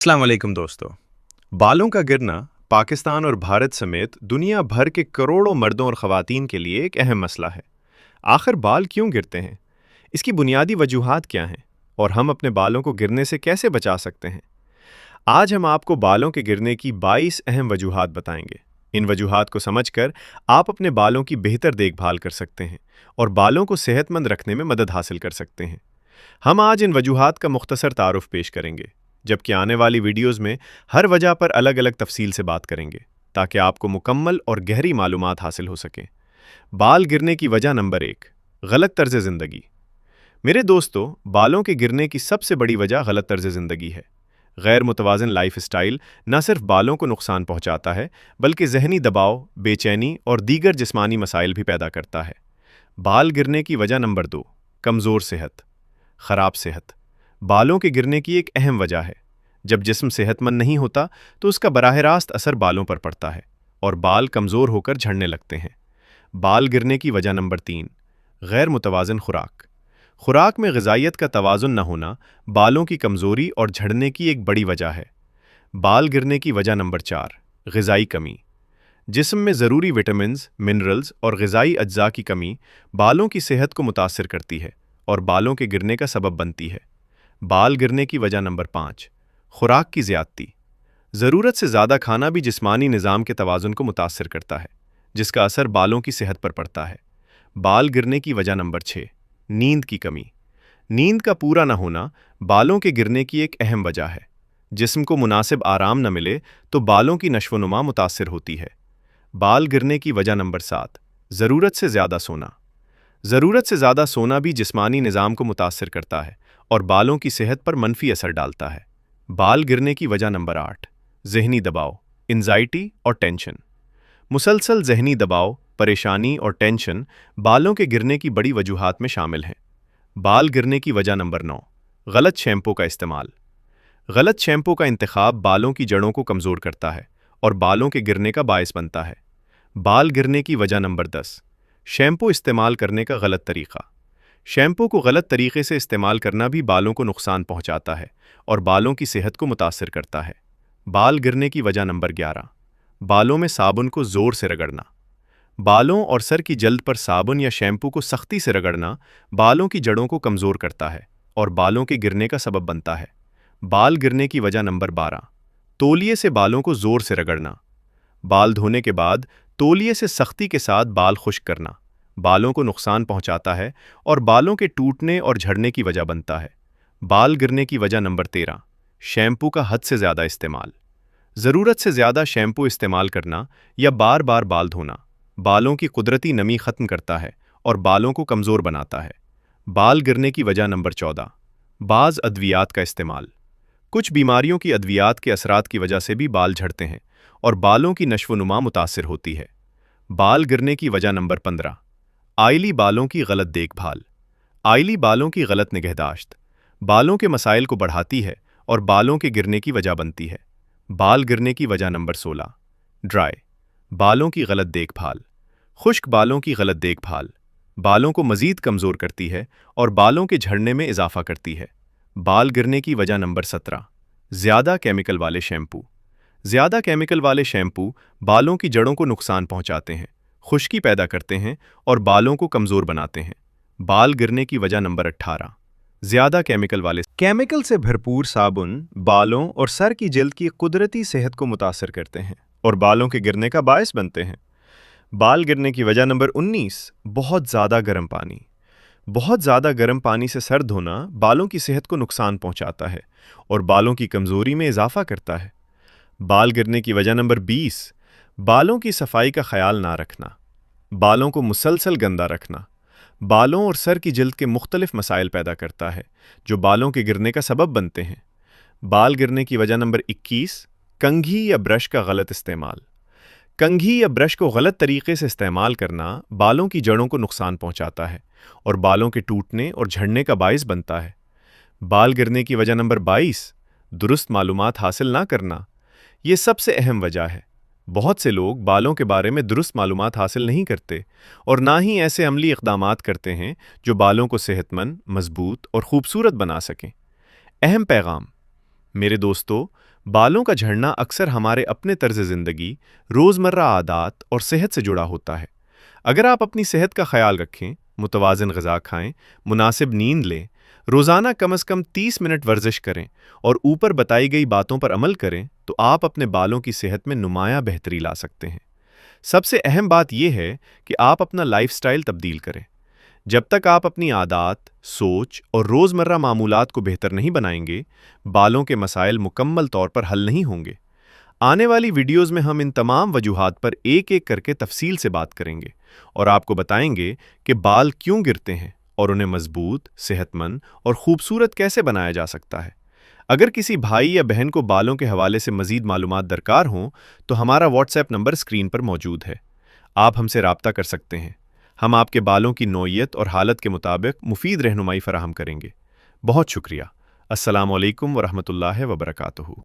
अस्सलाम वालेकुम दोस्तों। बालों का गिरना पाकिस्तान और भारत समेत दुनिया भर के करोड़ों मर्दों और ख़वातीन के लिए एक अहम मसला है। आखिर बाल क्यों गिरते हैं? इसकी बुनियादी वजूहात क्या हैं? और हम अपने बालों को गिरने से कैसे बचा सकते हैं? आज हम आपको बालों के गिरने की 22 अहम वजूहात बताएंगे। इन वजूहात को समझकर आप अपने बालों की बेहतर देखभाल कर सकते हैं और बालों को सेहतमंद रखने में मदद हासिल कर सकते हैं। हम आज इन वजूहात का मुख्तसर तारुफ पेश करेंगे, जबकि आने वाली वीडियोज़ में हर वजह पर अलग अलग तफसील से बात करेंगे, ताकि आपको मुकम्मल और गहरी मालूमात हासिल हो सकें। बाल गिरने की वजह नंबर 1, गलत तर्ज ज़िंदगी। मेरे दोस्तों, बालों के गिरने की सबसे बड़ी वजह गलत तर्ज ज़िंदगी है। गैर मुतवाज़न लाइफ स्टाइल न सिर्फ बालों को नुकसान पहुंचाता है, बल्कि जहनी दबाव, बेचैनी और दीगर जिस्मानी मसाइल भी पैदा करता है। बाल गिरने की वजह नंबर 2, कमज़ोर सेहत। ख़राब सेहत बालों के गिरने की एक अहम वजह है। जब जिस्म सेहतमंद नहीं होता तो उसका बराह रास्त असर बालों पर पड़ता है और बाल कमज़ोर होकर झड़ने लगते हैं। बाल गिरने की वजह नंबर 3, गैर मुतवाज़न खुराक। खुराक में ग़िज़ाइयत का तवाज़ुन न होना बालों की कमज़ोरी और झड़ने की एक बड़ी वजह है। बाल गिरने की वजह नंबर 4, ग़िज़ाई कमी। जिस्म में ज़रूरी विटामिन्स, मिनरल्स और ग़िज़ाई अज्जा की कमी बालों की सेहत को मुतासिर करती है और बालों के गिरने का सबब बनती है। बाल गिरने की वजह नंबर 5, खुराक की ज़्यादती। ज़रूरत से ज़्यादा खाना भी जिस्मानी निज़ाम के तवाज़ुन को मुतासिर करता है, जिसका असर बालों की सेहत पर पड़ता है। बाल गिरने की वजह नंबर 6, नींद की कमी। नींद का पूरा न होना बालों के गिरने की एक अहम वजह है। जिस्म को मुनासिब आराम न मिले तो बालों की नश्व-नुमा मुतासिर होती है। बाल गिरने की वजह नंबर 7, ज़रूरत से ज़्यादा सोना। ज़रूरत से ज़्यादा सोना भी जिस्मानी निज़ाम को मुतासिर करता है और बालों की सेहत पर मनफी असर डालता है। बाल गिरने की वजह नंबर 8, ज़हनी दबाव, एंजाइटी और टेंशन। मुसलसल ज़हनी दबाव, परेशानी और टेंशन बालों के गिरने की बड़ी वजूहात में शामिल हैं। बाल गिरने की वजह नंबर 9, गलत शैम्पू का इस्तेमाल। गलत शैम्पू का इंतखाब बालों की जड़ों को कमज़ोर करता है और बालों के गिरने का बायस बनता है। बाल गिरने की वजह नंबर 10, शैम्पू इस्तेमाल करने का गलत तरीक़ा। शैम्पू को गलत तरीके से इस्तेमाल करना भी बालों को नुकसान पहुंचाता है और बालों की सेहत को मुतासिर करता है। बाल गिरने की वजह नंबर 11, बालों में साबुन को ज़ोर से रगड़ना। बालों और सर की जल्द पर साबुन या शैम्पू को सख्ती से रगड़ना बालों की जड़ों को कमज़ोर करता है और बालों के गिरने का सबब बनता है। बाल गिरने की वजह नंबर 12, तौलिए से बालों को ज़ोर से रगड़ना। बाल धोने के बाद तौलिए से सख्ती के साथ बाल खुश्क करना बालों को नुकसान पहुंचाता है और बालों के टूटने और झड़ने की वजह बनता है। बाल गिरने की वजह नंबर 13, शैम्पू का हद से ज़्यादा इस्तेमाल। ज़रूरत से ज़्यादा शैम्पू इस्तेमाल करना या बार बार बाल धोना बालों की कुदरती नमी ख़त्म करता है और बालों को कमज़ोर बनाता है। बाल गिरने की वजह नंबर 14, बाज़ अद्वियात का इस्तेमाल। कुछ बीमारियों की अद्वियात के असरात की वजह से भी बाल झड़ते हैं और बालों की नश्व-नुमा मुतासिर होती है। बाल गिरने की वजह नंबर 15, आइली बालों की गलत देखभाल। आइली बालों की गलत निगहदाश्त बालों के मसाइल को बढ़ाती है और बालों के गिरने की वजह बनती है। बाल गिरने की वजह नंबर 16, ड्राई बालों की गलत देखभाल। खुश्क बालों की गलत देखभाल बालों को मज़ीद कमज़ोर करती है और बालों के झड़ने में इजाफा करती है। बाल गिरने की वजह नंबर 17, ज़्यादा केमिकल वाले शैम्पू। ज़्यादा केमिकल वाले शैम्पू बालों की जड़ों को नुकसान पहुंचाते हैं, खुश्की पैदा करते हैं और बालों को कमज़ोर बनाते हैं। बाल गिरने की वजह नंबर 18, ज़्यादा केमिकल से भरपूर साबुन बालों और सर की जल्द की कुदरती सेहत को मुतासर करते हैं और बालों के गिरने का बायस बनते हैं। बाल गिरने की वजह नंबर 19, बहुत ज़्यादा गर्म पानी। बहुत ज़्यादा गर्म पानी से सर धोना बालों की सेहत को नुकसान पहुंचाता है और बालों की कमज़ोरी में इजाफा करता है। बाल गिरने की वजह नंबर 20, बालों की सफाई का ख्याल ना रखना। बालों को मुसलसल गंदा रखना बालों और सर की जल्द के मुख्तलिफ मसाइल पैदा करता है, जो बालों के गिरने का सबब बनते हैं। बाल गिरने की वजह नंबर 21, कंघी या ब्रश का गलत इस्तेमाल। कंघी या ब्रश को गलत तरीके से इस्तेमाल करना बालों की जड़ों को नुकसान पहुंचाता है और बालों के टूटने और झड़ने का बायस बनता है। बाल गिरने की वजह नंबर 22, दुरुस्त मालूमात हासिल ना करना। ये सबसे अहम वजह है। बहुत से लोग बालों के बारे में दुरुस्त मालूमात हासिल नहीं करते और ना ही ऐसे अमली इक़दामात करते हैं जो बालों को सेहतमंद, मजबूत और खूबसूरत बना सकें। अहम पैगाम: میرے دوستو، بالوں کا جھڑنا اکثر ہمارے اپنے طرز زندگی، روزمرہ عادات اور صحت سے جڑا ہوتا ہے۔ اگر آپ اپنی صحت کا خیال رکھیں، متوازن غذا کھائیں، مناسب نیند لیں، روزانہ کم از کم 30 منٹ ورزش کریں اور اوپر بتائی گئی باتوں پر عمل کریں تو آپ اپنے بالوں کی صحت میں نمایاں بہتری لا سکتے ہیں۔ سب سے اہم بات یہ ہے کہ آپ اپنا لائف سٹائل تبدیل کریں۔ جب تک آپ اپنی عادات، سوچ اور روزمرہ معمولات کو بہتر نہیں بنائیں گے، بالوں کے مسائل مکمل طور پر حل نہیں ہوں گے۔ آنے والی ویڈیوز میں ہم ان تمام وجوہات پر ایک ایک کر کے تفصیل سے بات کریں گے اور آپ کو بتائیں گے کہ بال کیوں گرتے ہیں اور انہیں مضبوط، صحت مند اور خوبصورت کیسے بنایا جا سکتا ہے۔ اگر کسی بھائی یا بہن کو بالوں کے حوالے سے مزید معلومات درکار ہوں تو ہمارا واٹس ایپ نمبر اسکرین پر موجود ہے۔ آپ ہم سے رابطہ کر سکتے ہیں۔ ہم آپ کے بالوں کی نوعیت اور حالت کے مطابق مفید رہنمائی فراہم کریں گے۔ بہت شکریہ۔ السلام علیکم ورحمۃ اللہ وبرکاتہ۔